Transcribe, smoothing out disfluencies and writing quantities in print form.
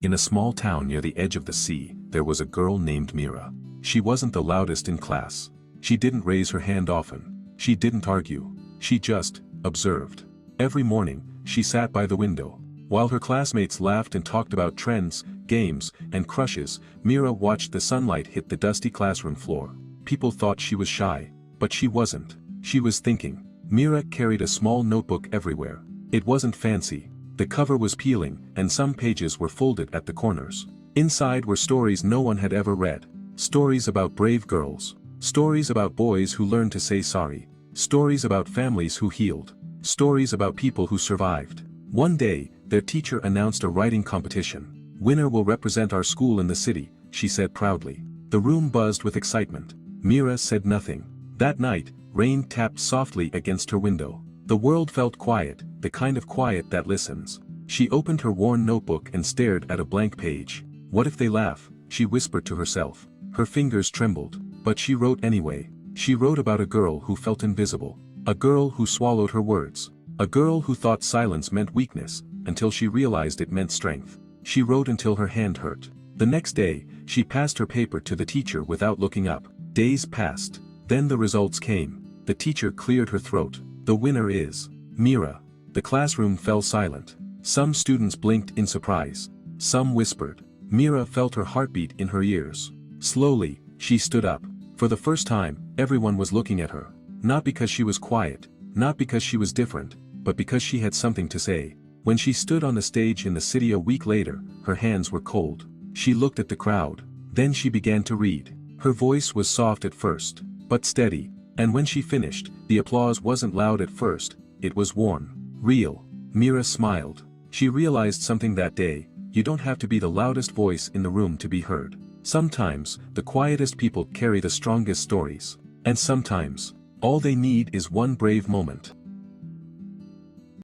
In a small town near the edge of the sea, there was a girl named Mira. She wasn't the loudest in class. She didn't raise her hand often. She didn't argue. She just observed. Every morning, she sat by the window. While her classmates laughed and talked about trends, games, and crushes, Mira watched the sunlight hit the dusty classroom floor. People thought she was shy, but she wasn't. She was thinking. Mira carried a small notebook everywhere. It wasn't fancy. The cover was peeling, and some pages were folded at the corners. Inside were stories no one had ever read. Stories about brave girls. Stories about boys who learned to say sorry. Stories about families who healed. Stories about people who survived. One day, their teacher announced a writing competition. "Winner will represent our school in the city," she said proudly. The room buzzed with excitement. Mira said nothing. That night, rain tapped softly against her window. The world felt quiet, the kind of quiet that listens. She opened her worn notebook and stared at a blank page. "What if they laugh?" she whispered to herself. Her fingers trembled, but she wrote anyway. She wrote about a girl who felt invisible. A girl who swallowed her words. A girl who thought silence meant weakness, until she realized it meant strength. She wrote until her hand hurt. The next day, she passed her paper to the teacher without looking up. Days passed. Then the results came. The teacher cleared her throat. "The winner is Mira." The classroom fell silent. Some students blinked in surprise. Some whispered. Mira felt her heartbeat in her ears. Slowly, she stood up. For the first time, everyone was looking at her. Not because she was quiet, not because she was different, but because she had something to say. When she stood on the stage in the city a week later, her hands were cold. She looked at the crowd. Then she began to read. Her voice was soft at first, but steady. And when she finished, the applause wasn't loud at first, it was warm. Real. Mira smiled. She realized something that day: you don't have to be the loudest voice in the room to be heard. Sometimes, the quietest people carry the strongest stories. And sometimes, all they need is one brave moment.